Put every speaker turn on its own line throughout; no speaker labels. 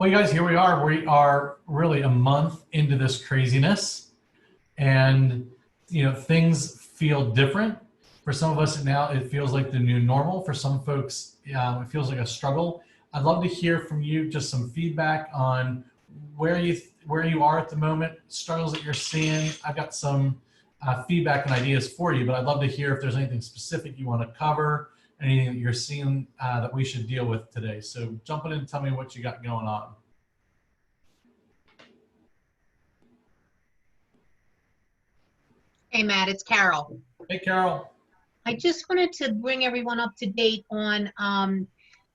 Well, you guys, here we are. We are really a month into this craziness, and things feel different. For some of us now, it feels like the new normal. For some folks, it feels like a struggle. I'd love to hear from you, just some feedback on where you are at the moment, struggles that you're seeing. I've got some feedback and ideas for you, but I'd love to hear if there's anything specific you want to cover, anything that you're seeing that we should deal with today. So jump in and tell me what you got going on.
Hey, Matt, it's Carol.
Hey, Carol.
I just wanted to bring everyone up to date on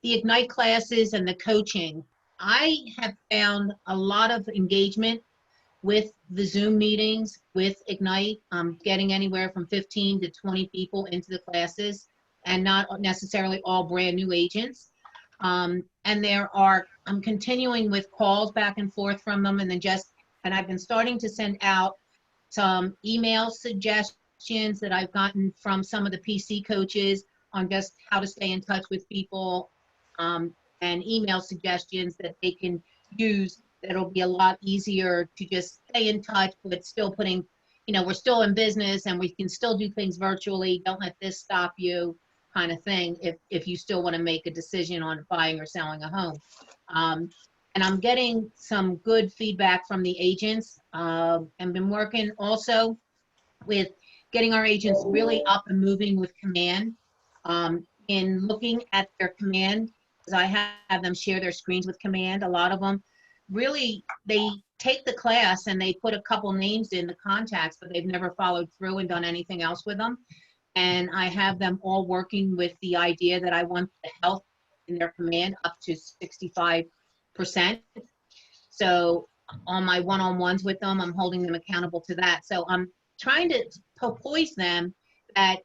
the Ignite classes and the coaching. I have found a lot of engagement with the Zoom meetings with Ignite, getting anywhere from 15 to 20 people into the classes, and not necessarily all brand new agents. And I'm continuing with calls back and forth from them, and I've been starting to send out some email suggestions that I've gotten from some of the PC coaches on just how to stay in touch with people, and email suggestions that they can use that'll be a lot easier to just stay in touch, but still putting, we're still in business and we can still do things virtually. Don't let this stop you, kind of thing, if you still want to make a decision on buying or selling a home. And I'm getting some good feedback from the agents, and been working also with getting our agents really up and moving with command, in looking at their command, because I have them share their screens with command. A lot of them really, they take the class and they put a couple names in the contacts, but they've never followed through and done anything else with them. And I have them all working with the idea that I want the health in their command up to 65%. So on my one-on-ones with them, I'm holding them accountable to that. So I'm trying to poise them that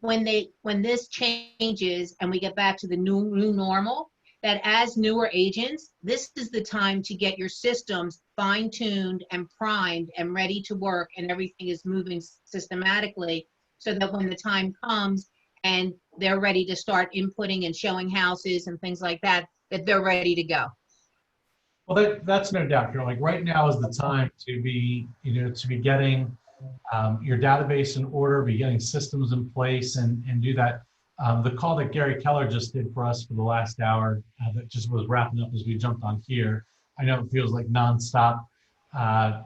when this changes and we get back to the new normal, that as newer agents, this is the time to get your systems fine-tuned and primed and ready to work, and everything is moving systematically, so that when the time comes and they're ready to start inputting and showing houses and things like that, that they're ready to go.
Well, that's no doubt. You're like, right now is the time to be, to be getting your database in order, be getting systems in place, and do that. The call that Gary Keller just did for us for the last hour, that just was wrapping up as we jumped on here. I know it feels like nonstop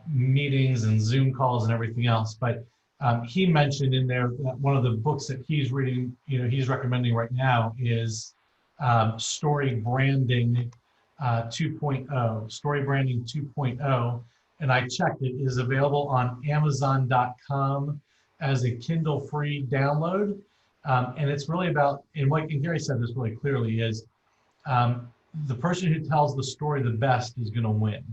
meetings and Zoom calls and everything else, but he mentioned in there that one of the books that he's reading, he's recommending right now is Story Branding 2.0, Story Branding 2.0. And I checked, it is available on Amazon.com as a Kindle free download. And it's really about, and Gary said this really clearly, is the person who tells the story the best is going to win,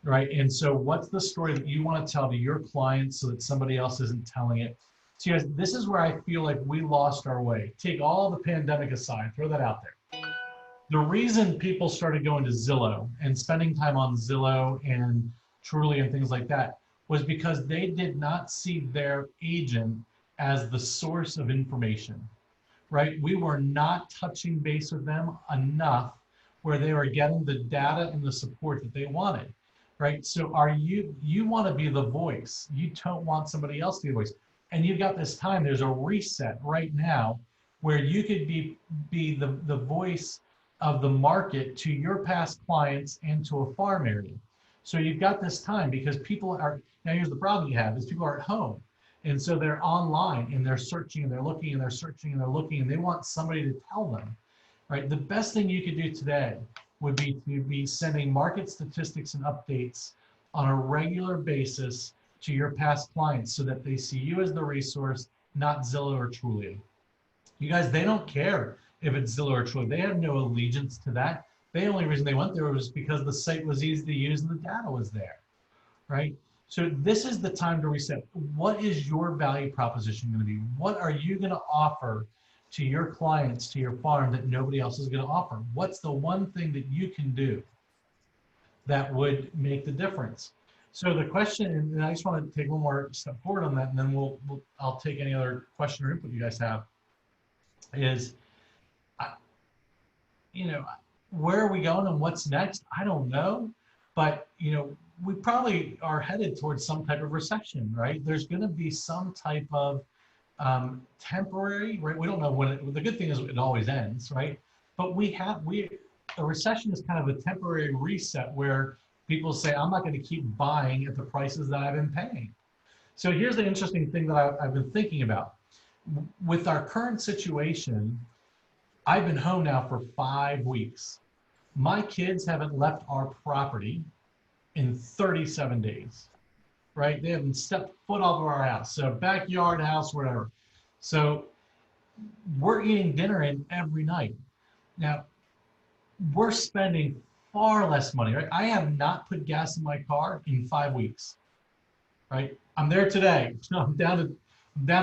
right? And so what's the story that you want to tell to your clients so that somebody else isn't telling it? So you guys, this is where I feel like we lost our way. Take all the pandemic aside, throw that out there. The reason people started going to Zillow and spending time on Zillow and Truly and things like that was because they did not see their agent as the source of information, right? We were not touching base with them enough where they were getting the data and the support that they wanted, right? So you want to be the voice. You don't want somebody else to be the voice. And you've got this time, there's a reset right now where you could be the voice of the market to your past clients and to a farm area. So you've got this time because people are, now here's the problem you have, is people are at home. And so they're online and they're searching and they're looking and they're searching and they're looking, and they want somebody to tell them, right? The best thing you could do today would be to be sending market statistics and updates on a regular basis to your past clients so that they see you as the resource, not Zillow or Trulia. You guys, they don't care if it's Zillow or Trulia. They have no allegiance to that. The only reason they went there was because the site was easy to use and the data was there, right? So this is the time to reset. What is your value proposition going to be? What are you going to offer to your clients, to your farm, that nobody else is going to offer? What's the one thing that you can do that would make the difference? So the question, and I just want to take one more step forward on that, and then I'll take any other question or input you guys have, is, where are we going and what's next? I don't know. But, we probably are headed towards some type of recession, right? There's going to be some type of temporary, right? We don't know when the good thing is it always ends, right? But a recession is kind of a temporary reset where people say, I'm not going to keep buying at the prices that I've been paying. So here's the interesting thing that I've been thinking about. With our current situation, I've been home now for 5 weeks. My kids haven't left our property in 37 days, right? They haven't stepped foot off of our house. So backyard, house, whatever. So we're eating dinner in every night. Now, we're spending far less money, right? I have not put gas in my car in 5 weeks, right? I'm there today. I'm down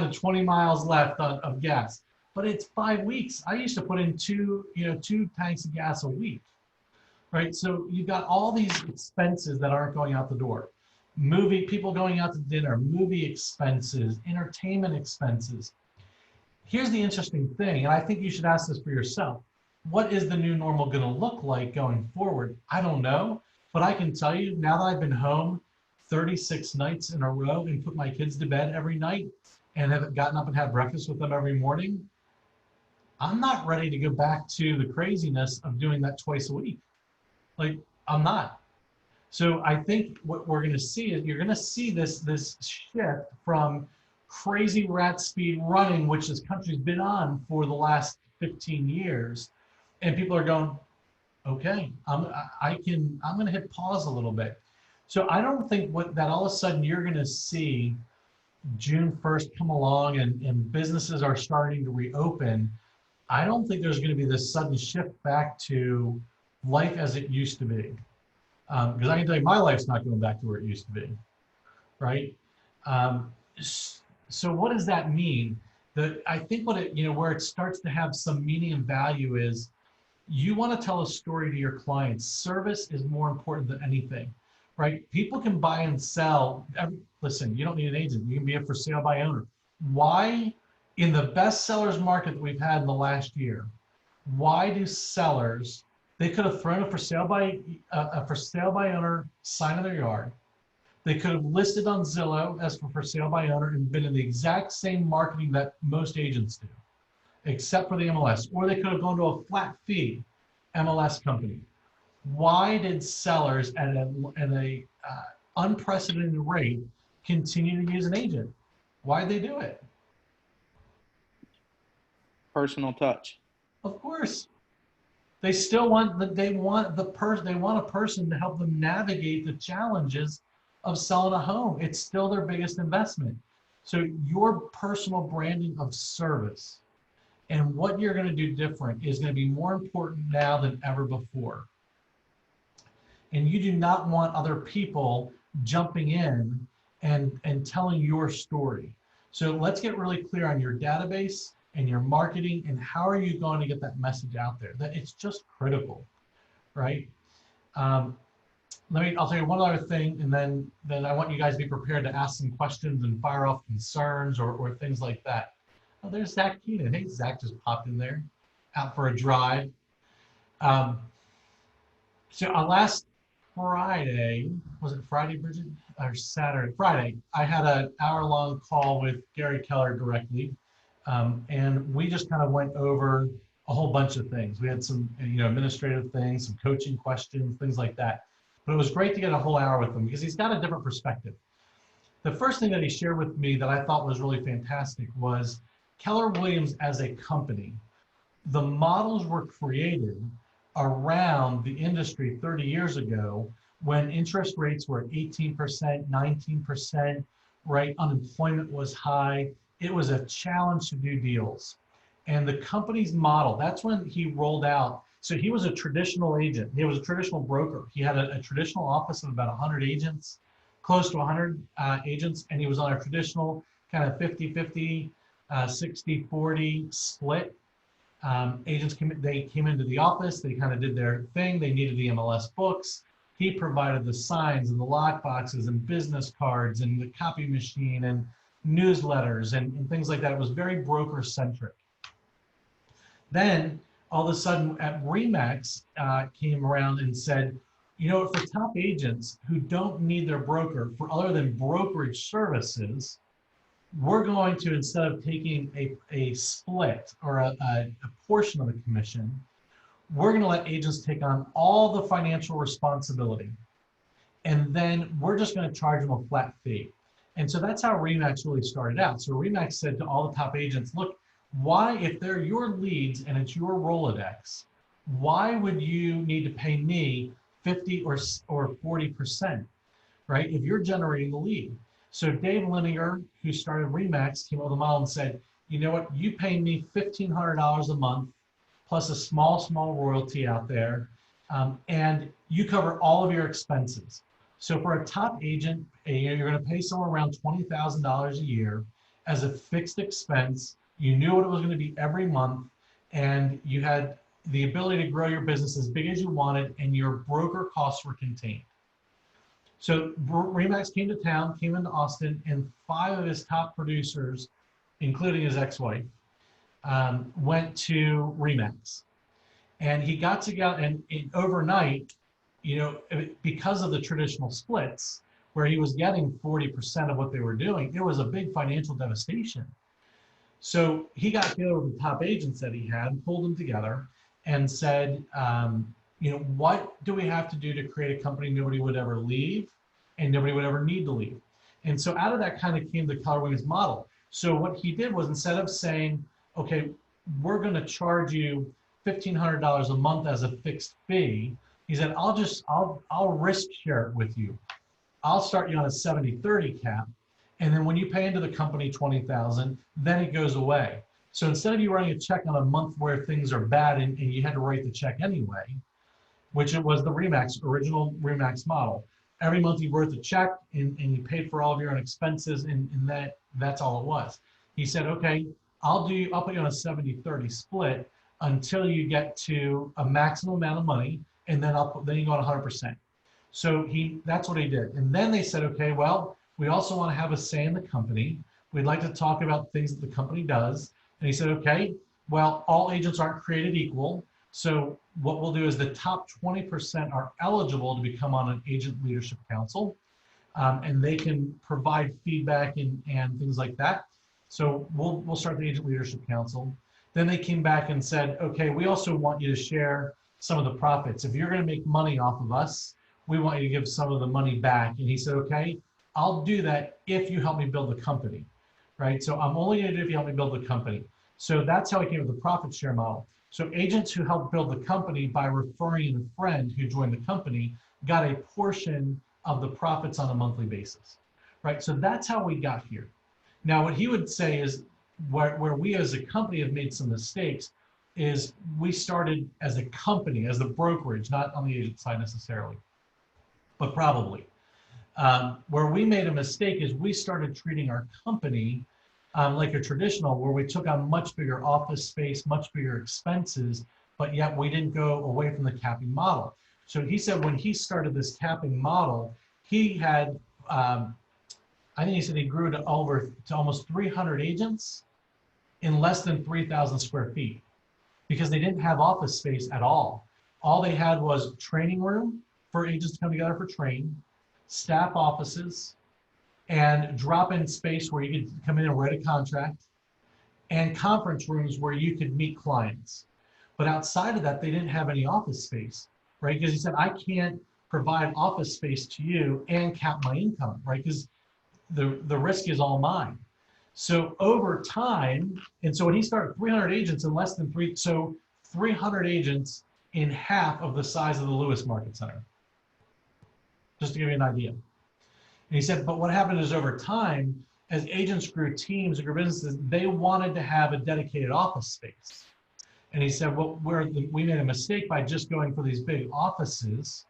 to 20 miles left of gas, but it's 5 weeks. I used to put in two tanks of gas a week, right? So you've got all these expenses that aren't going out the door. People going out to dinner, movie expenses, entertainment expenses. Here's the interesting thing, and I think you should ask this for yourself. What is the new normal going to look like going forward? I don't know, but I can tell you now that I've been home 36 nights in a row and put my kids to bed every night and have gotten up and had breakfast with them every morning, I'm not ready to go back to the craziness of doing that twice a week. Like, I'm not. So I think what we're going to see is you're going to see this shift from crazy rat speed running, which this country's been on for the last 15 years, and people are going, okay, I'm going to hit pause a little bit. So I don't think that all of a sudden you're going to see June 1st come along and businesses are starting to reopen. I don't think there's going to be this sudden shift back to life as it used to be. Because I can tell you my life's not going back to where it used to be, right? So what does that mean? I think where it starts to have some meaning and value is you want to tell a story to your clients. Service is more important than anything, right? People can buy and sell. Listen, you don't need an agent. You can be a for sale by owner. Why, in the best sellers market that we've had in the last year, why do sellers, they could have thrown a for sale by owner sign in their yard. They could have listed on Zillow as for sale by owner and been in the exact same marketing that most agents do, except for the MLS. Or they could have gone to a flat fee MLS company. Why did sellers at a unprecedented rate continue to use an agent? Why did they do it?
Personal touch.
Of course. They still want they want a person to help them navigate the challenges of selling a home. It's still their biggest investment. So your personal branding of service and what you're going to do different is going to be more important now than ever before. And you do not want other people jumping in and telling your story. So let's get really clear on your database and your marketing and how are you going to get that message out there. That it's just critical, right? I'll tell you one other thing, and then I want you guys to be prepared to ask some questions and fire off concerns or things like that. Oh, there's Zach Keenan. Hey, Zach just popped in there, out for a drive. So on last Friday, was it Friday, Bridget? Or Saturday? Friday, I had an hour-long call with Gary Keller directly. And we just kind of went over a whole bunch of things. We had some, administrative things, some coaching questions, things like that. But it was great to get a whole hour with him because he's got a different perspective. The first thing that he shared with me that I thought was really fantastic was Keller Williams as a company. The models were created around the industry 30 years ago when interest rates were 18%, 19%, right? Unemployment was high. It was a challenge to do deals. And the company's model, that's when he rolled out. So he was a traditional agent. He was a traditional broker. He had a traditional office of about 100 agents, close to 100 agents. And he was on a traditional kind of 50-50, 60-40 split. Agents came into the office. They kind of did their thing. They needed the MLS books. He provided the signs and the lock boxes and business cards and the copy machine and newsletters and things like that. It was very broker centric. Then all of a sudden at Remax came around and said, you know, for top agents who don't need their broker for other than brokerage services, we're going to, instead of taking a split or a portion of the commission, we're going to let agents take on all the financial responsibility. And then we're just going to charge them a flat fee. And so that's how Remax really started out. So Remax said to all the top agents, look, why, if they're your leads and it's your Rolodex, why would you need to pay me 50 or 40%, right? If you're generating the lead. So Dave Linear, who started Remax, came over the model and said, you know what, you pay me $1,500 a month plus a small royalty out there, and you cover all of your expenses. So for a top agent, you're going to pay somewhere around $20,000 a year as a fixed expense. You knew what it was going to be every month, and you had the ability to grow your business as big as you wanted, and your broker costs were contained. So Remax came to town, came into Austin, and 5 of his top producers, including his ex-wife, went to Remax. And he got together, and overnight, you know, because of the traditional splits, where he was getting 40% of what they were doing, it was a big financial devastation. So he got together with the top agents that he had, pulled them together, and said, you know, what do we have to do to create a company nobody would ever leave and nobody would ever need to leave? And so out of that kind of came the Keller Williams model. So what he did was, instead of saying, okay, we're going to charge you $1,500 a month as a fixed fee, he said, I'll risk share it with you. I'll start you on a 70-30 cap. And then when you pay into the company $20,000, then it goes away. So instead of you writing a check on a month where things are bad and you had to write the check anyway, which it was the original Remax model. Every month you wrote the check and you paid for all of your own expenses, and that's all it was. He said, okay, I'll put you on a 70-30 split until you get to a maximum amount of money, and then you go on 100%. So that's what he did. And then they said, okay, well, we also want to have a say in the company. We'd like to talk about things that the company does. And he said, okay, well, all agents aren't created equal. So what we'll do is the top 20% are eligible to become on an agent leadership council, and they can provide feedback and things like that. So we'll start the agent leadership council. Then they came back and said, okay, we also want you to share some of the profits. If you're going to make money off of us, we want you to give some of the money back. And he said, okay, I'll do that if you help me build the company, right? So I'm only going to do it if you help me build the company. So that's how he came with the profit share model. So agents who helped build the company by referring a friend who joined the company got a portion of the profits on a monthly basis, right? So that's how we got here. Now, what he would say is where we as a company have made some mistakes is we started as a company, as the brokerage, not on the agent side necessarily, but probably. Where we made a mistake is we started treating our company like a traditional, where we took on much bigger office space, much bigger expenses, but yet we didn't go away from the capping model. So he said when he started this capping model, he had, I think he said he grew to almost 300 agents in less than 3,000 square feet because they didn't have office space at all. All they had was training room for agents to come together for training, staff offices, and drop-in space where you could come in and write a contract, and conference rooms where you could meet clients. But outside of that, they didn't have any office space, right? Because he said, I can't provide office space to you and cap my income, right? Because the risk is all mine. So over time, and so when he started 300 agents in less than 300 agents in half of the size of the Lewis Market Center, just to give you an idea. And he said, but what happened is over time, as agents grew teams and grew businesses, they wanted to have a dedicated office space. And he said, well, we made a mistake by just going for these big offices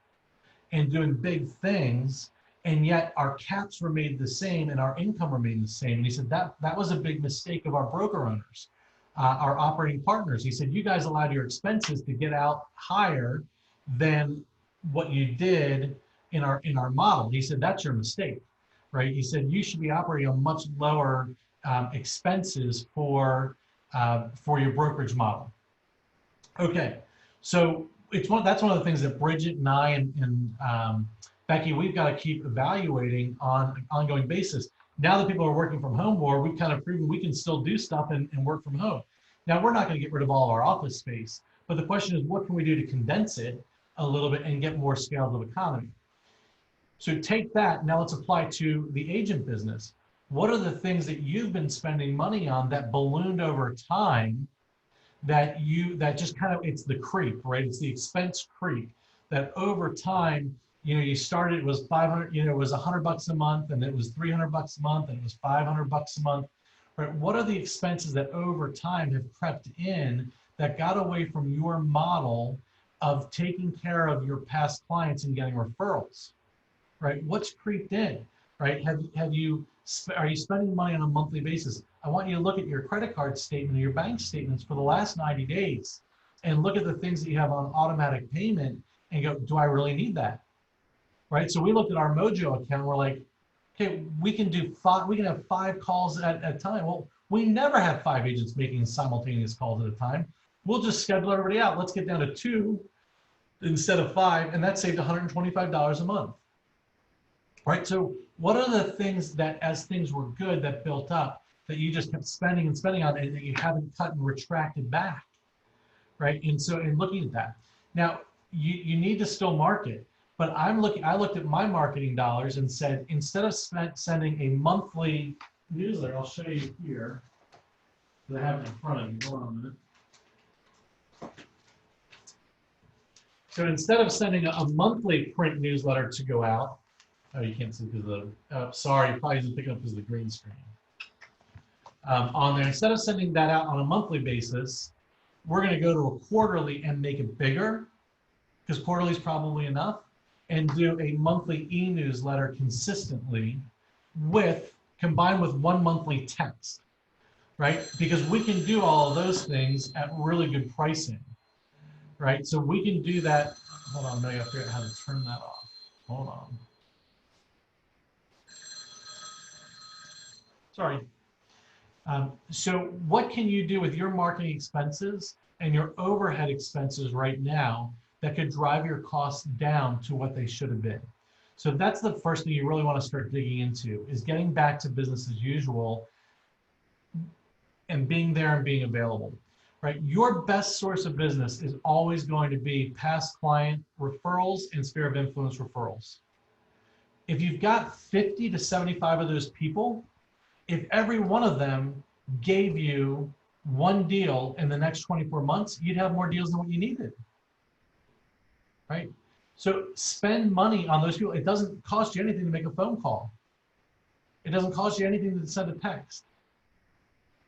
and doing big things, and yet our caps remained the same and our income remained the same. And he said that was a big mistake of our broker owners, our operating partners. He said, you guys allowed your expenses to get out higher than what you did in our model. He said, that's your mistake, right? He said, you should be operating on much lower expenses for your brokerage model. Okay, so that's one of the things that Bridget and I and Becky, we've got to keep evaluating on an ongoing basis. Now that people are working from home more, we've kind of proven we can still do stuff and work from home. Now we're not going to get rid of all of our office space, but the question is, what can we do to condense it a little bit and get more scale of economy? So take that, now let's apply to the agent business. What are the things that you've been spending money on that ballooned over time that just kind of, it's the creep, right? It's the expense creep that over time, you started, it was 500, it was $100 a month, and it was $300 a month, and it was $500 a month, right? What are the expenses that over time have crept in that got away from your model of taking care of your past clients and getting referrals, right? What's creeped in, right? Are you spending money on a monthly basis? I want you to look at your credit card statement or your bank statements for the last 90 days and look at the things that you have on automatic payment and go, do I really need that? Right? So we looked at our Mojo account. We're like, okay, we can have 5 calls at a time. Well, we never have 5 agents making simultaneous calls at a time. We'll just schedule everybody out. Let's get down to 2 instead of 5, and that saved $125 a month. Right? So what are the things that, as things were good, that built up, that you just kept spending and spending on, and that you haven't cut and retracted back, right? And so in looking at that, now you need to still market, but I looked at my marketing dollars and said, instead of sending a monthly newsletter, I'll show you here, because I have it in front of you. Hold on a minute. So instead of sending a monthly print newsletter to go out, oh, you can't see because of the, sorry, probably isn't picking up because of the green screen. On there, instead of sending that out on a monthly basis, we're going to go to a quarterly and make it bigger, because quarterly is probably enough, and do a monthly e-newsletter consistently combined with 1 monthly text, right? Because we can do all of those things at really good pricing, right? So we can do that. Hold on, I got to figure out how to turn that off. Hold on. Sorry. So what can you do with your marketing expenses and your overhead expenses right now that could drive your costs down to what they should have been? So that's the first thing you really want to start digging into, is getting back to business as usual and being there and being available, right? Your best source of business is always going to be past client referrals and sphere of influence referrals. If you've got 50 to 75 of those people, if every one of them gave you 1 deal in the next 24 months, you'd have more deals than what you needed, right? So spend money on those people. It doesn't cost you anything to make a phone call. It doesn't cost you anything to send a text,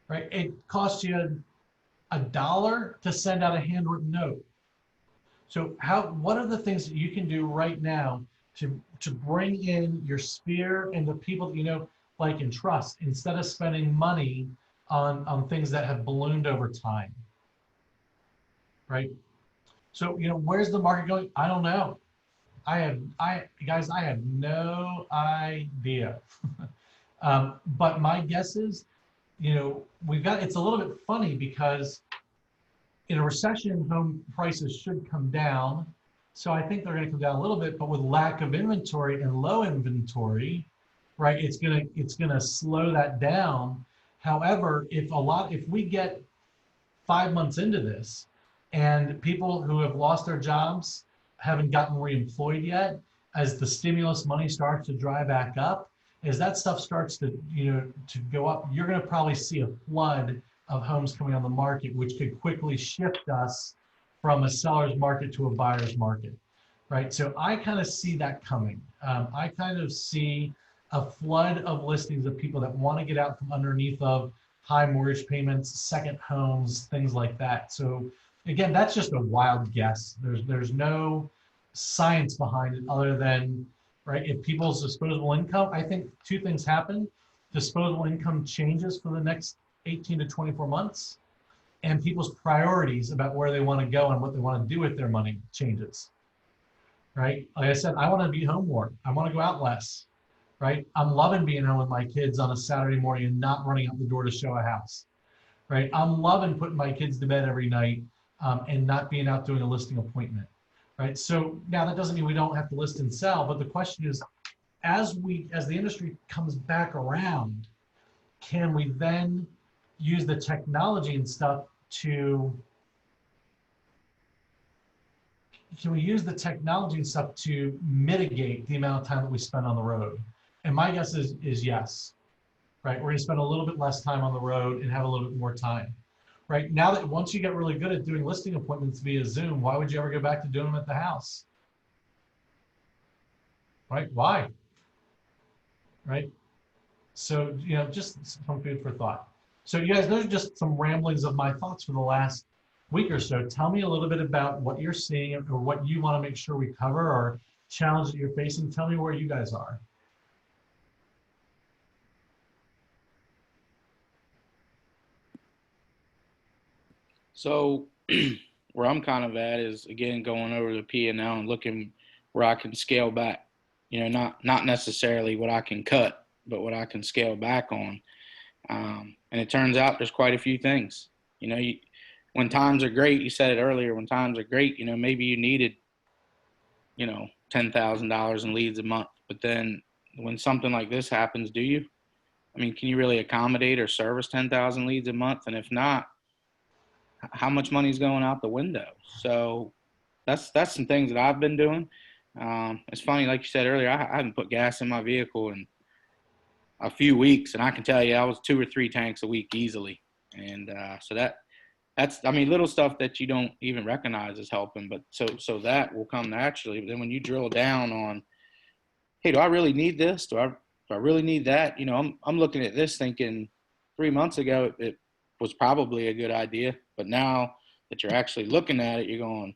right? It costs you $1 to send out a handwritten note. So what are the things that you can do right now to bring in your sphere and the people that you know, like, and trust, instead of spending money on things that have ballooned over time, right? So, where's the market going? I don't know. Guys, I have no idea. But my guess is, it's a little bit funny because in a recession, home prices should come down. So I think they're going to come down a little bit, but with lack of inventory and low inventory, right, it's gonna slow that down. However, if we get 5 months into this and people who have lost their jobs haven't gotten reemployed yet, as the stimulus money starts to dry back up, as that stuff starts to go up, you're going to probably see a flood of homes coming on the market, which could quickly shift us from a seller's market to a buyer's market, right? So I kind of see that coming. I kind of see a flood of listings of people that want to get out from underneath of high mortgage payments, second homes, things like that. So again, that's just a wild guess. There's no science behind it other than, right, if people's disposable income, I think 2 things happen. Disposable income changes for the next 18 to 24 months, and people's priorities about where they want to go and what they want to do with their money changes, right? Like I said, I want to be home more. I want to go out less, right? I'm loving being home with my kids on a Saturday morning and not running out the door to show a house, right? I'm loving putting my kids to bed every night and not being out doing a listing appointment, right? So now that doesn't mean we don't have to list and sell, but the question is, as the industry comes back around, can we then use the technology and stuff to mitigate the amount of time that we spend on the road? And my guess is yes, right? We're gonna spend a little bit less time on the road and have a little bit more time, right? Now that once you get really good at doing listing appointments via Zoom, why would you ever go back to doing them at the house? Right? Why? Right? So, just some food for thought. So you guys, those are just some ramblings of my thoughts for the last week or so. Tell me a little bit about what you're seeing or what you want to make sure we cover, or challenge that you're facing. Tell me where you guys are.
So where I'm kind of at is, again, going over the P&L and looking where I can scale back. Not necessarily what I can cut, but what I can scale back on. And it turns out there's quite a few things. When times are great, you said it earlier, when times are great, maybe you needed, $10,000 in leads a month. But then when something like this happens, do you? I mean, can you really accommodate or service 10,000 leads a month? And if not, how much money is going out the window? So that's some things that I've been doing. It's funny, like you said earlier, I haven't put gas in my vehicle in a few weeks, and I can tell you I was 2 or 3 tanks a week easily. And so that's, I mean, little stuff that you don't even recognize is helping, but so that will come naturally. But then when you drill down on, hey, do I really need this? Do I really need that? I'm looking at this thinking 3 months ago it was probably a good idea, but now that you're actually looking at it, you're going,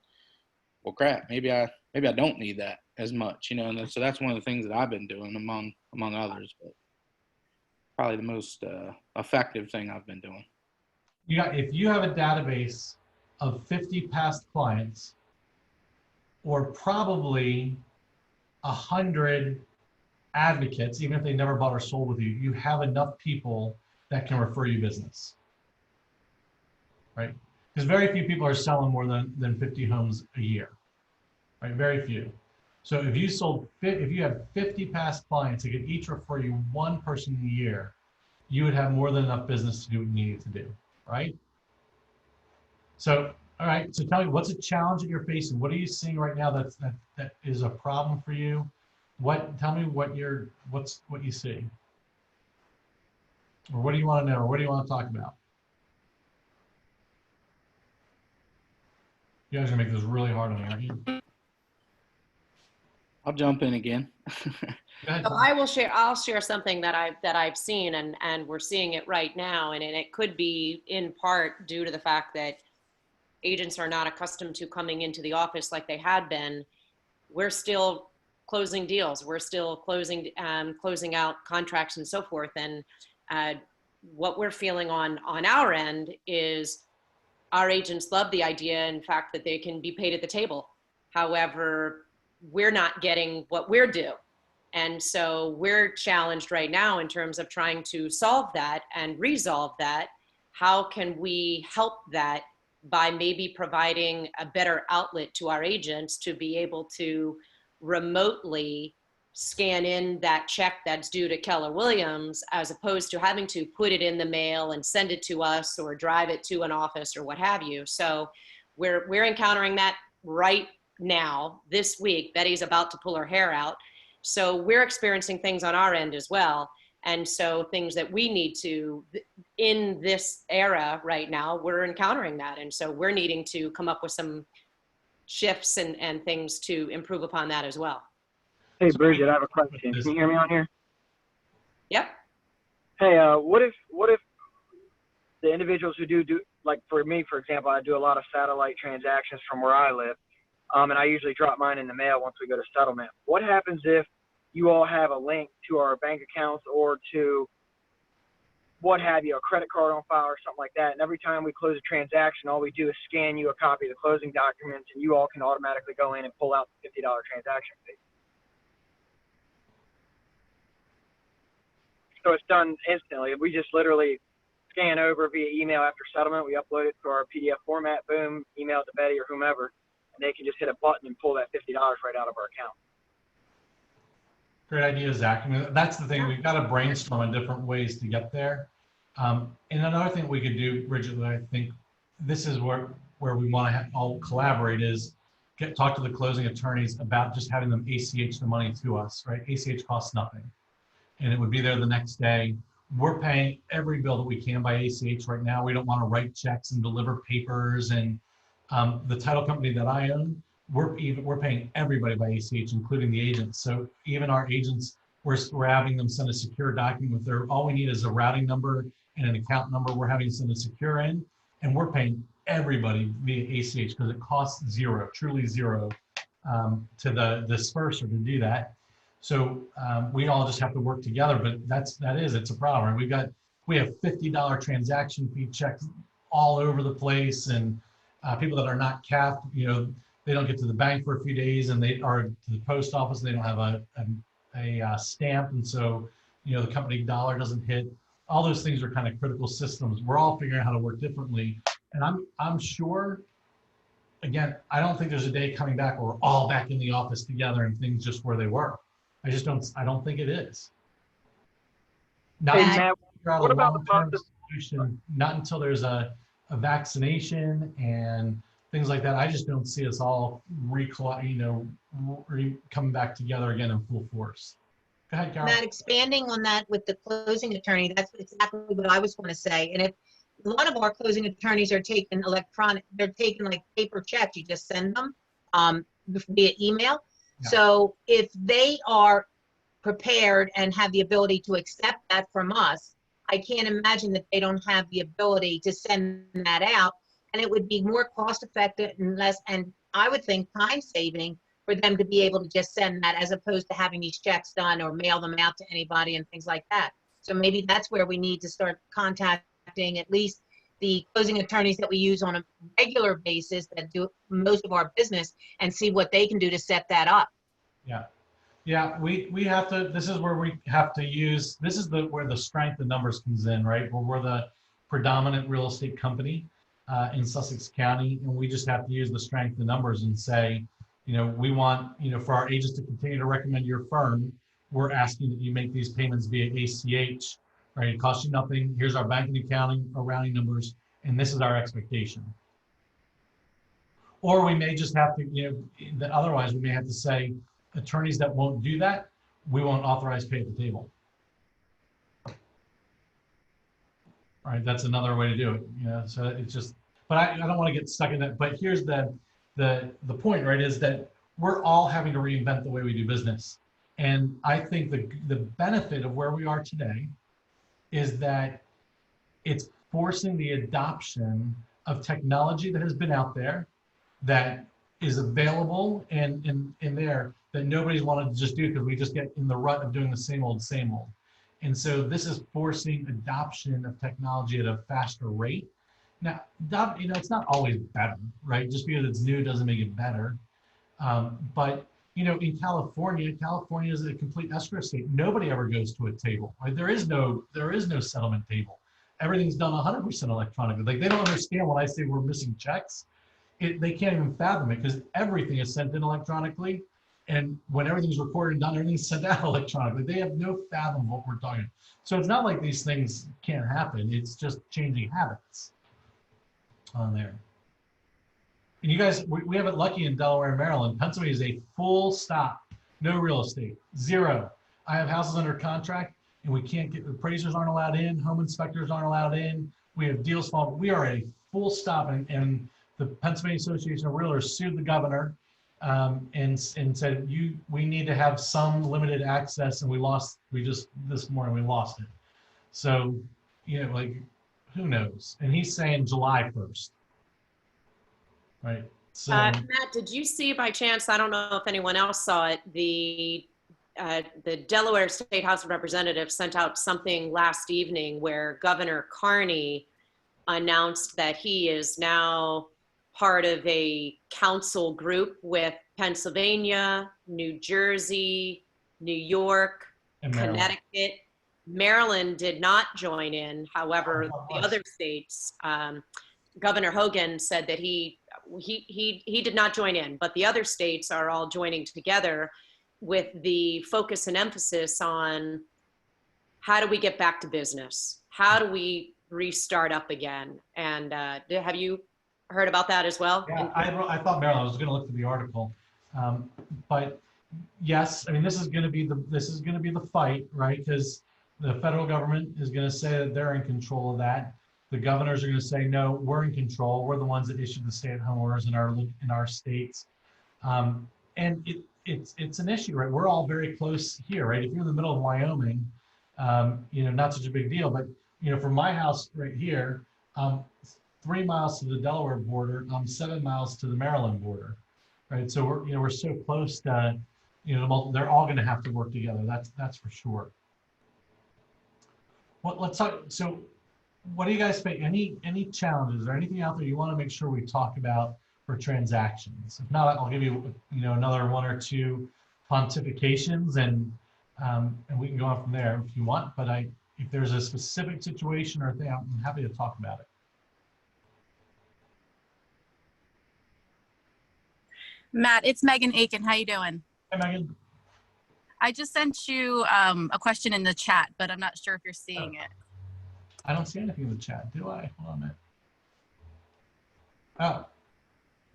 well, crap, maybe I don't need that as much, and so that's one of the things that I've been doing among others, but probably the most effective thing I've been doing.
If you have a database of 50 past clients, or probably 100 advocates, even if they never bought or sold with you, you have enough people that can refer you business, right? Because very few people are selling more than 50 homes a year, right? Very few. So if you have 50 past clients that could each refer you one person a year, you would have more than enough business to do what you needed to do, right? So, all right, so tell me, what's a challenge that you're facing? What are you seeing right now that is a problem for you? Tell me what you see, or what do you want to know, or what do you want to talk about? You guys are gonna make this really hard on me, aren't you?
I'll jump in again.
Go ahead.
So I'll share something that I've seen, and we're seeing it right now, and it could be in part due to the fact that agents are not accustomed to coming into the office like they had been. We're still closing deals. We're still closing out contracts and so forth. And what we're feeling on our end is our agents love the idea, in fact, that they can be paid at the table. However, we're not getting what we're due. And so we're challenged right now in terms of trying to solve that and resolve that. How can we help that by maybe providing a better outlet to our agents to be able to remotely scan in that check that's due to Keller Williams, as opposed to having to put it in the mail and send it to us or drive it to an office or what have you. So we're encountering that right now. This week, Betty's about to pull her hair out. So we're experiencing things on our end as well. And so things that we need to, in this era right now, we're encountering that. And so we're needing to come up with some shifts and things to improve upon that as well.
Hey, Bridget, I have a question. Can you hear me on here?
Yep.
Hey, what if the individuals who do, like for me, for example, I do a lot of satellite transactions from where I live, and I usually drop mine in the mail once we go to settlement. What happens if you all have a link to our bank accounts or to what have you, a credit card on file or something like that, and every time we close a transaction, all we do is scan you a copy of the closing documents, and you all can automatically go in and pull out the $50 transaction fee? So it's done instantly. We just literally scan over via email after settlement. We upload it to our PDF format, boom, email it to Betty or whomever, and they can just hit a button and pull that $50 right out of our account.
Great idea, Zach. I mean, that's the thing. We've got to brainstorm on different ways to get there. And another thing we could do, Bridget, I think this is where we want to all collaborate is talk to the closing attorneys about just having them ACH the money to us, right? ACH costs nothing. And it would be there the next day. We're paying every bill that we can by ACH right now. We don't want to write checks and deliver papers. And the title company that I own, we're paying everybody by ACH, including the agents. So even our agents, we're having them send a secure document with all we need is a routing number and an account number. We're having to send a secure in, and we're paying everybody via ACH because it costs zero, truly zero, to the disperser to do that. So we all just have to work together, but it's a problem. We have $50 transaction fee checks all over the place, and people that are not capped, they don't get to the bank for a few days, and they are to the post office. They don't have a stamp, and so the company dollar doesn't hit. All those things are kind of critical systems. We're all figuring out how to work differently, and I'm sure. Again, I don't think there's a day coming back where we're all back in the office together and things just where they were. I don't think it is. Not
Hey,
until
Matt,
we figure out
what
a
about the
long-term solution, not until there's a vaccination and things like that. I just don't see us all coming back together again in full force. Go ahead, Carol.
Matt, expanding on that with the closing attorney, that's exactly what I was going to say. And if a lot of our closing attorneys are taking they're taking like paper checks, you just send them via email.
Yeah.
So if they are prepared and have the ability to accept that from us, I can't imagine that they don't have the ability to send that out. And it would be more cost effective and I would think time saving for them to be able to just send that as opposed to having these checks done or mail them out to anybody and things like that. So maybe that's where we need to start contacting at least the closing attorneys that we use on a regular basis that do most of our business and see what they can do to set that up.
Yeah, we have to, this is where we have to use, this is where the strength of numbers comes in, right? Where we're the predominant real estate company in Sussex County, and we just have to use the strength of numbers and say, we want, for our agents to continue to recommend your firm, we're asking that you make these payments via ACH, right? It costs you nothing. Here's our banking accounting, our routing numbers, and this is our expectation. Or we may just have to, otherwise we may have to say, attorneys that won't do that, we won't authorize pay at the table. All right, that's another way to do it. So it's just, but I don't want to get stuck in that. But here's the point, right, is that we're all having to reinvent the way we do business. And I think the benefit of where we are today is that it's forcing the adoption of technology that has been out there, that is available and in there, that nobody's wanted to just do because we just get in the rut of doing the same old. And so this is forcing adoption of technology at a faster rate. Now, it's not always better, right? Just because it's new doesn't make it better. But in California is a complete escrow state. Nobody ever goes to a table, right? There is no settlement table. Everything's done 100% electronically. Like, they don't understand when I say we're missing checks. They can't even fathom it because everything is sent in electronically. And when everything's recorded and done, everything's sent out electronically. They have no fathom of what we're talking. So it's not like these things can't happen. It's just changing habits on there. And you guys, we have it lucky in Delaware and Maryland. Pennsylvania is a full stop, no real estate, zero. I have houses under contract and we can't get, appraisers aren't allowed in, home inspectors aren't allowed in. We have deals falling. We are a full stop, and the Pennsylvania Association of Realtors sued the governor and said, we need to have some limited access, and this morning we lost it. So, who knows? And he's saying July 1st, right? So,
Matt, did you see by chance, I don't know if anyone else saw it, the Delaware State House of Representatives sent out something last evening where Governor Carney announced that he is now part of a council group with Pennsylvania, New Jersey, New York,
and Maryland.
Connecticut, Maryland did not join in. However, the other states, Governor Hogan said that he did not join in, but the other states are all joining together with the focus and emphasis on how do we get back to business? How do we restart up again? And have you heard about that as well?
Yeah, I thought Maryland. I was going to look for the article, but yes, I mean this is going to be the fight, right? Because the federal government is going to say that they're in control of that. The governors are going to say no, we're in control. We're the ones that issued the stay-at-home orders in our states, and it's an issue, right? We're all very close here, right? If you're in the middle of Wyoming, not such a big deal, but from my house right here, 3 miles to the Delaware border, 7 miles to the Maryland border, right? So we're so close that they're all going to have to work together. That's for sure. Well, let's talk. So, what do you guys think? Any challenges or anything out there you want to make sure we talk about for transactions? If not, I'll give you another one or two pontifications, and we can go on from there if you want. But if there's a specific situation or thing, I'm happy to talk about it.
Matt, it's Megan Aiken. How you doing?
Hey, Megan.
I just sent you a question in the chat, but I'm not sure if you're seeing it.
I don't see anything in the chat, do I? Hold on a minute. Oh,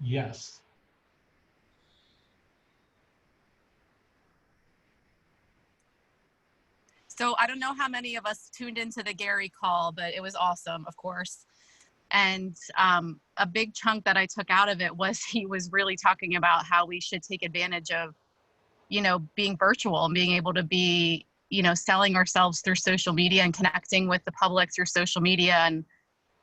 yes.
So I don't know how many of us tuned into the Gary call, but it was awesome, of course. And a big chunk that I took out of it was he was really talking about how we should take advantage of, being virtual and being able to be, selling ourselves through social media and connecting with the public through social media. And,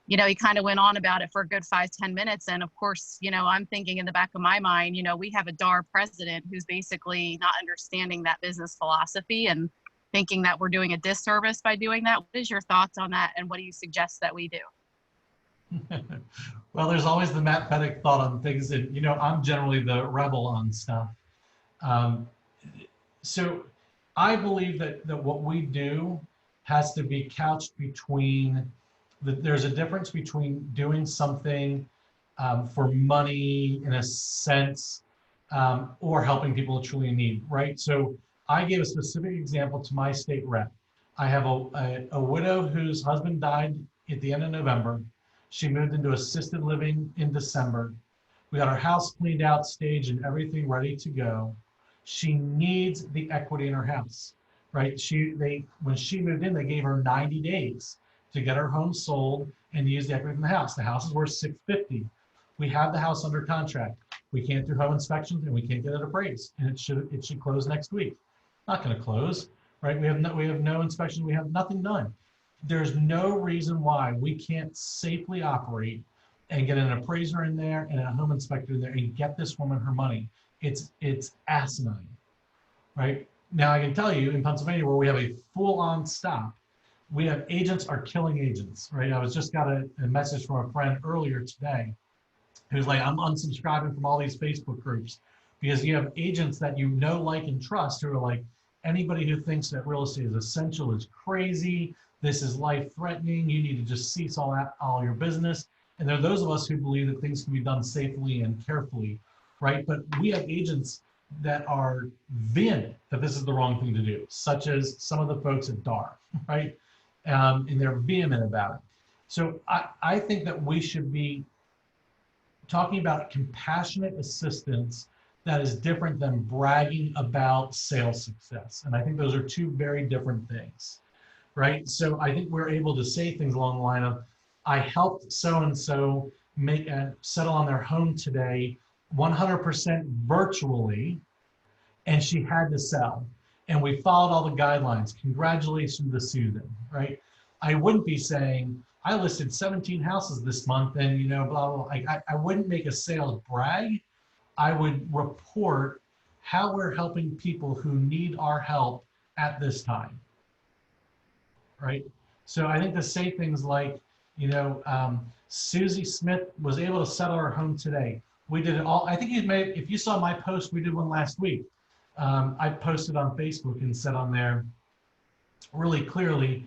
he kind of went on about it for a good 5-10 minutes. And of course, I'm thinking in the back of my mind, we have a DAR president who's basically not understanding that business philosophy and thinking that we're doing a disservice by doing that. What is your thoughts on that? And what do you suggest that we do?
Well, there's always the Matt Fetick thought on things, and I'm generally the rebel on stuff. So I believe that what we do has to be couched between there's a difference between doing something for money in a sense, or helping people truly in need, right? So I gave a specific example to my state rep. I have a widow whose husband died at the end of November. She moved into assisted living in December. We got our house cleaned out, staged, and everything ready to go. She needs the equity in her house, right? When she moved in, they gave her 90 days to get her home sold and use the equity in the house. The house is worth $650. We have the house under contract. We can't do home inspections and we can't get it appraised, and it should close next week. Not going to close, right? We have no inspection. We have nothing done. There's no reason why we can't safely operate and get an appraiser in there and a home inspector in there and get this woman her money. It's asinine, right? Now I can tell you in Pennsylvania, where we have a full-on stop, we have agents are killing agents, right? I just got a message from a friend earlier today who's like, I'm unsubscribing from all these Facebook groups because you have agents that like, and trust who are like, anybody who thinks that real estate is essential is crazy. This is life-threatening. You need to just cease all your business. And there are those of us who believe that things can be done safely and carefully, right? But we have agents that are vehement that this is the wrong thing to do, such as some of the folks at DAR, right? And they're vehement about it. So I think that we should be talking about compassionate assistance that is different than bragging about sales success. And I think those are two very different things. Right? So I think we're able to say things along the line of, I helped so-and-so settle on their home today 100% virtually, and she had to sell. And we followed all the guidelines. Congratulations to Susan, right? I wouldn't be saying, I listed 17 houses this month and blah, blah, blah. I wouldn't make a sales brag. I would report how we're helping people who need our help at this time. Right? So I think to say things like, Susie Smith was able to settle her home today. We did it all. I think if you saw my post, we did one last week. I posted on Facebook and said on there, really clearly,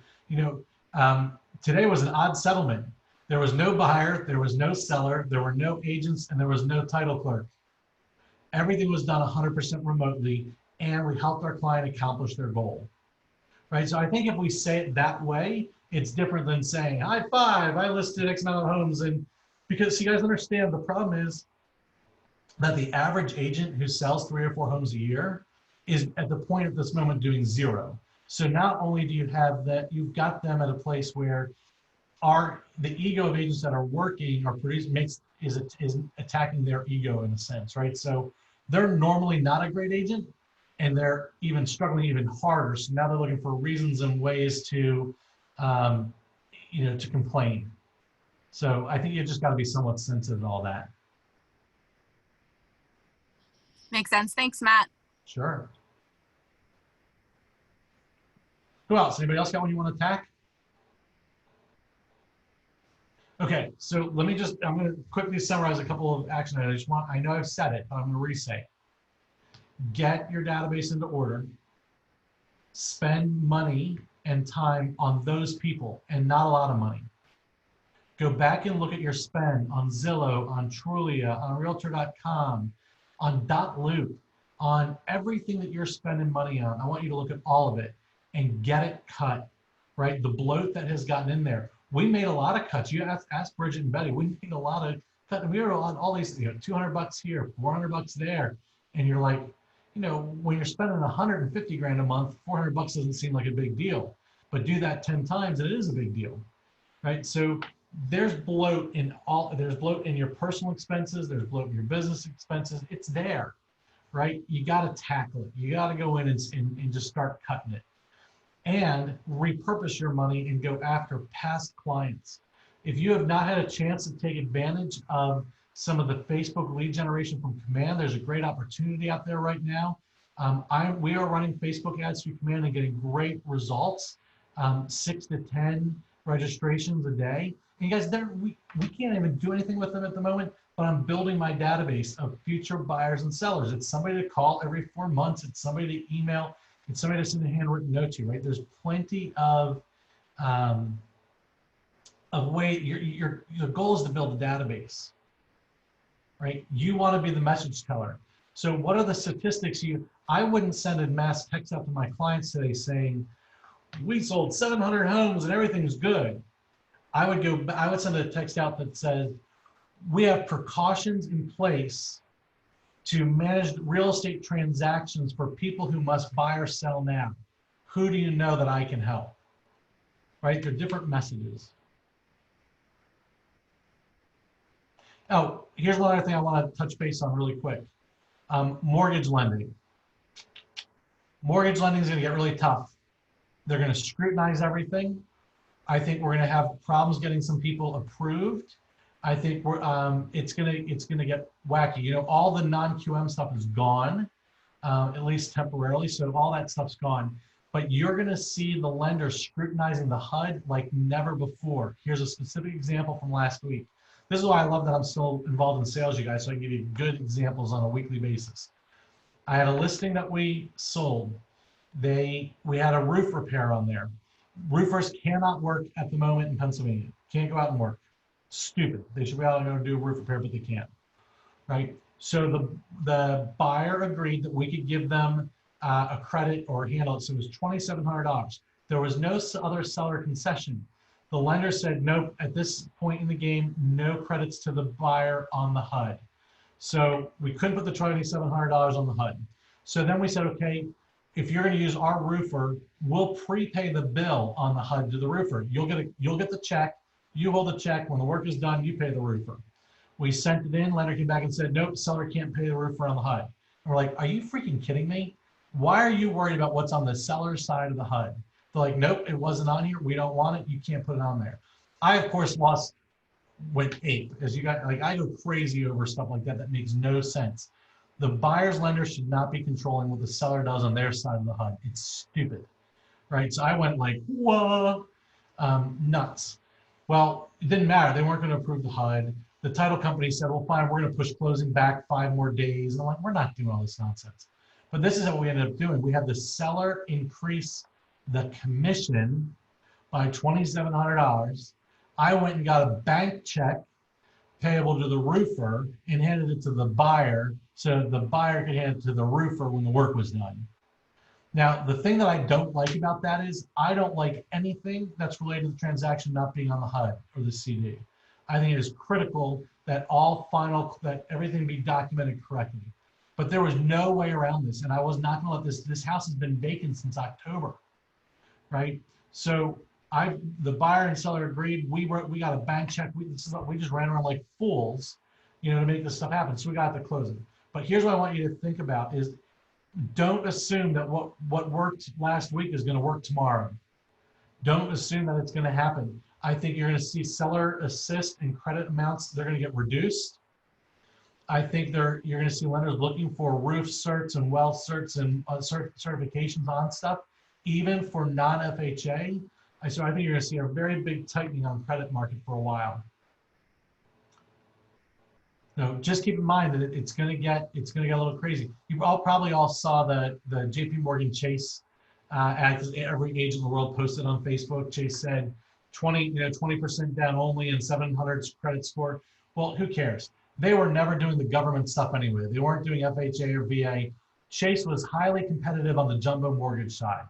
today was an odd settlement. There was no buyer, there was no seller, there were no agents, and there was no title clerk. Everything was done 100% remotely, and we helped our client accomplish their goal, right? So I think if we say it that way, it's different than saying, high five, I listed X amount of homes. And because you guys understand, the problem is that the average agent who sells 3 or 4 homes a year is at the point at this moment doing 0. So not only do you have that, you've got them at a place where the ego of agents that are working or producing is attacking their ego in a sense, right? So they're normally not a great agent, and they're even struggling even harder. So now they're looking for reasons and ways to, to complain. So I think you just got to be somewhat sensitive to all that.
Makes sense. Thanks, Matt.
Sure. Who else? Anybody else got one you want to attack? Okay, so I'm going to quickly summarize a couple of action items. I know I've said it, but I'm going to re-say it. Get your database into order. Spend money and time on those people, and not a lot of money. Go back and look at your spend on Zillow, on Trulia, on Realtor.com, on .loop, on everything that you're spending money on. I want you to look at all of it and get it cut, right? The bloat that has gotten in there. We made a lot of cuts. You ask Bridget and Betty, we made a lot of cuts. We were on all these, $200 here, $400 there. And you're like, when you're spending 150 grand a month, $400 doesn't seem like a big deal, but do that 10 times and it is a big deal, right? So there's bloat in your personal expenses. There's bloat in your business expenses. It's there, right? You got to tackle it. You got to go in and just start cutting it. And repurpose your money and go after past clients. If you have not had a chance to take advantage of some of the Facebook lead generation from Command, there's a great opportunity out there right now. We are running Facebook ads through Command and getting great results, 6 to 10 registrations a day. And you guys, we can't even do anything with them at the moment, but I'm building my database of future buyers and sellers. It's somebody to call every 4 months. It's somebody to email. It's somebody to send a handwritten note to, right? There's plenty of way. Your goal is to build a database, right? You want to be the message teller. So what are the statistics? I wouldn't send a mass text out to my clients today saying, we sold 700 homes and everything's good. I would send a text out that says, we have precautions in place to manage real estate transactions for people who must buy or sell now. Who do you know that I can help? Right? They're different messages. Oh, here's one other thing I want to touch base on really quick. Mortgage lending. Mortgage lending is going to get really tough. They're going to scrutinize everything. I think we're going to have problems getting some people approved. I think it's gonna get wacky. All the non-QM stuff is gone, at least temporarily. So all that stuff's gone. But you're gonna see the lenders scrutinizing the HUD like never before. Here's a specific example from last week. This is why I love that I'm still involved in sales, you guys, so I can give you good examples on a weekly basis. I had a listing that we sold. We had a roof repair on there. Roofers cannot work at the moment in Pennsylvania. Can't go out and work. Stupid. They should be able to go do a roof repair, but they can't, right? So the buyer agreed that we could give them a credit or handle it. So it was $2,700. There was no other seller concession. The lender said, nope, at this point in the game, no credits to the buyer on the HUD. So we couldn't put the $2,700 on the HUD. So then we said, okay, if you're going to use our roofer, we'll prepay the bill on the HUD to the roofer. You'll get the check. You hold the check. When the work is done, you pay the roofer. We sent it in. Lender came back and said, nope, seller can't pay the roofer on the HUD. And we're like, are you freaking kidding me? Why are you worried about what's on the seller's side of the HUD? They're like, nope, it wasn't on here. We don't want it. You can't put it on there. I, of course, went ape because you got, I go crazy over stuff like that. That makes no sense. The buyer's lender should not be controlling what the seller does on their side of the HUD. It's stupid, right? So I went like, whoa, nuts. Well, it didn't matter. They weren't going to approve the HUD. The title company said, well, fine, we're going to push closing back 5 more days. And I'm like, we're not doing all this nonsense. But this is what we ended up doing. We had the seller increase the commission by $2,700. I went and got a bank check payable to the roofer and handed it to the buyer so the buyer could hand it to the roofer when the work was done. Now, the thing that I don't like about that is I don't like anything that's related to the transaction not being on the HUD or the CD. I think it is critical that that everything be documented correctly. But there was no way around this, and I was not gonna let this house has been vacant since October, right? So the buyer and seller agreed, we got a bank check, we just ran around like fools, to make this stuff happen, so we got to close it. But here's what I want you to think about is, don't assume that what worked last week is going to work tomorrow. Don't assume that it's going to happen. I think you're going to see seller assist and credit amounts, they're going to get reduced. I think you're going to see lenders looking for roof certs and well certs and certifications on stuff, even for non-FHA. So I think you're going to see a very big tightening on the credit market for a while. So just keep in mind that it's going to get a little crazy. You probably all saw the JP Morgan Chase ad. Every agent in the world posted on Facebook. Chase said 20% down only and 700 credit score. Well, who cares? They were never doing the government stuff anyway. They weren't doing FHA or VA. Chase was highly competitive on the jumbo mortgage side.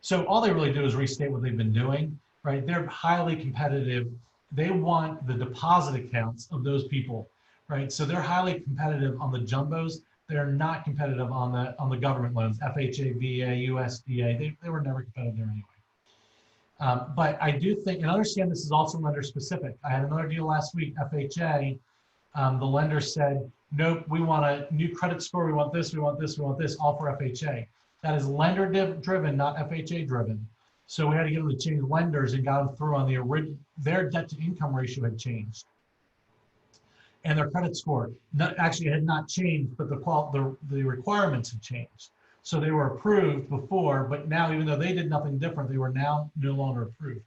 So all they really do is restate what they've been doing, right? They're highly competitive. They want the deposit accounts of those people, right? So they're highly competitive on the jumbos. They're not competitive on the government loans, FHA, VA, USDA. They were never competitive there anyway. But I do think, and understand this is also lender specific. I had another deal last week, FHA. The lender said, nope, we want a new credit score. We want this, we want this, we want this, all for FHA. That is lender driven, not FHA driven. So we had to get them to change lenders and got them through on their debt to income ratio had changed. And their credit score actually had not changed, but the requirements had changed. So they were approved before, but now even though they did nothing different, they were now no longer approved.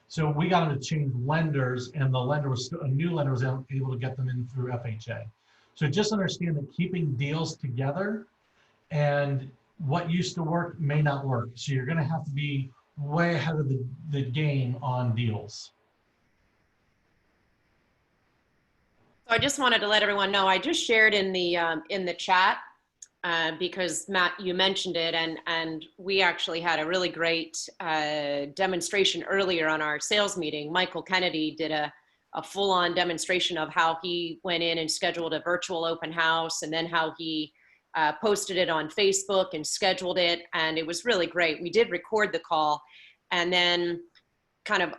So we got them to change lenders, and a new lender was able to get them in through FHA. So just understand that keeping deals together and what used to work may not work. So you're going to have to be way ahead of the game on deals.
So I just wanted to let everyone know, I just shared in the chat because Matt, you mentioned it, and we actually had a really great demonstration earlier on our sales meeting. Michael Kennedy did a full-on demonstration of how he went in and scheduled a virtual open house, and then how he posted it on Facebook and scheduled it, and it was really great. We did record the call, and then kind of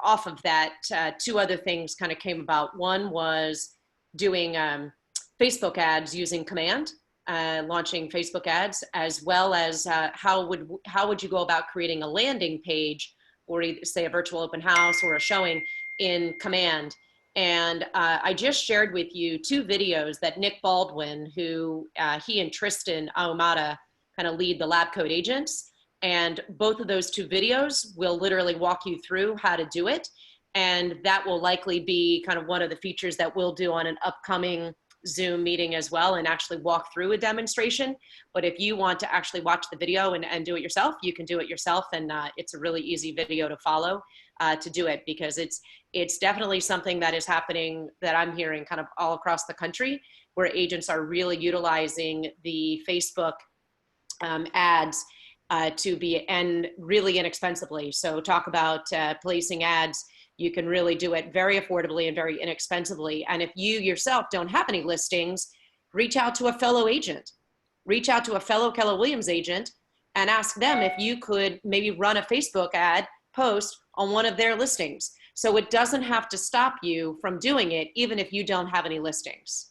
off of that, two other things kind of came about. One was doing Facebook ads using command, launching Facebook ads, as well as how would you go about creating a landing page, or either, say, a virtual open house or a showing in command. And I just shared with you two videos that Nick Baldwin, who he and Tristan Ahumada kind of lead the Lab Code agents. And both of those two videos will literally walk you through how to do it. And that will likely be kind of one of the features that we'll do on an upcoming Zoom meeting as well, and actually walk through a demonstration. But if you want to actually watch the video and do it yourself, you can do it yourself. And it's a really easy video to follow to do it, because it's definitely something that is happening, that I'm hearing kind of all across the country, where agents are really utilizing the Facebook ads and really inexpensively. So talk about placing ads. You can really do it very affordably and very inexpensively. And if you yourself don't have any listings, reach out to a fellow agent. Reach out to a fellow Keller Williams agent and ask them if you could maybe run a Facebook ad post on one of their listings. So it doesn't have to stop you from doing it, even if you don't have any listings.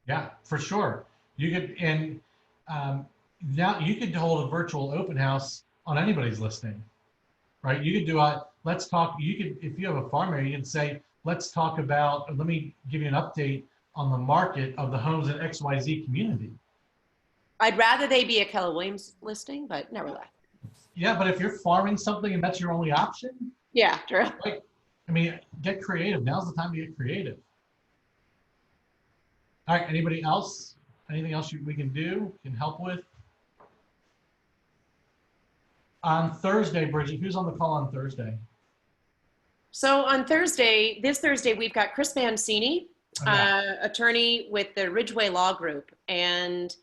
Yeah, for sure. You could, and now you could hold a virtual open house on anybody's listing, right? You could do let's talk, if you have a farm area, you can say, let's talk about, let me give you an update on the market of the homes in XYZ community.
I'd rather they be a Keller Williams listing, but nevertheless.
Yeah, but if you're farming something and that's your only option.
Yeah, true.
Right? I mean, get creative. Now's the time to get creative. All right, anybody else? Anything else we can do, can help with? On Thursday, Bridget, who's on the call on Thursday?
So on Thursday, this Thursday, we've got Chris Mancini,
Oh, yeah.
attorney with the Ridgeway Law Group. And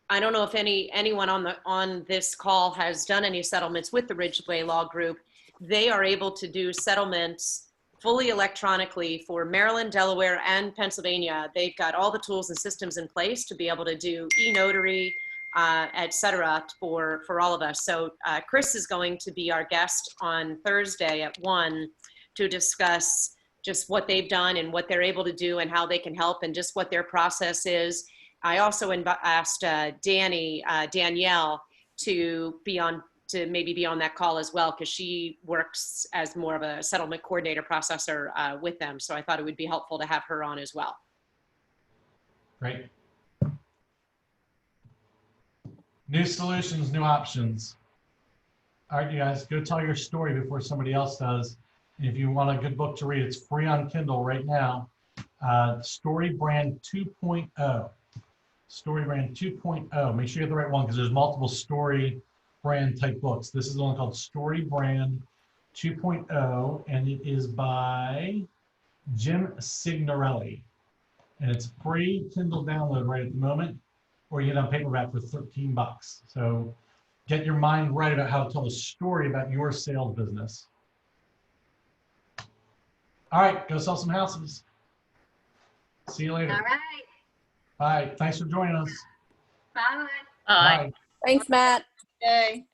I don't know if anyone on this call has done any settlements with the Ridgeway Law Group. They are able to do settlements fully electronically for Maryland, Delaware, and Pennsylvania. They've got all the tools and systems in place to be able to do e-notary, et cetera, for all of us. So Chris is going to be our guest on Thursday at 1 to discuss just what they've done and what they're able to do and how they can help and just what their process is. I also asked Danielle to maybe be on that call as well, because she works as more of a settlement coordinator processor with them. So I thought it would be helpful to have her on as well.
Great. New solutions, new options. All right, you guys, go tell your story before somebody else does. And if you want a good book to read, it's free on Kindle right now. Story Brand 2.0. Story Brand 2.0. Make sure you get the right one, because there's multiple story brand type books. This is the one called Story Brand 2.0, and it is by Jim Signorelli. And it's free Kindle download right at the moment, or you get it on paperback for $13. So get your mind right about how to tell a story about your sales business. All right, go sell some houses. See you later.
All right.
Bye. Thanks for joining us.
Bye.
Bye.
Bye.
Thanks, Matt.
Bye.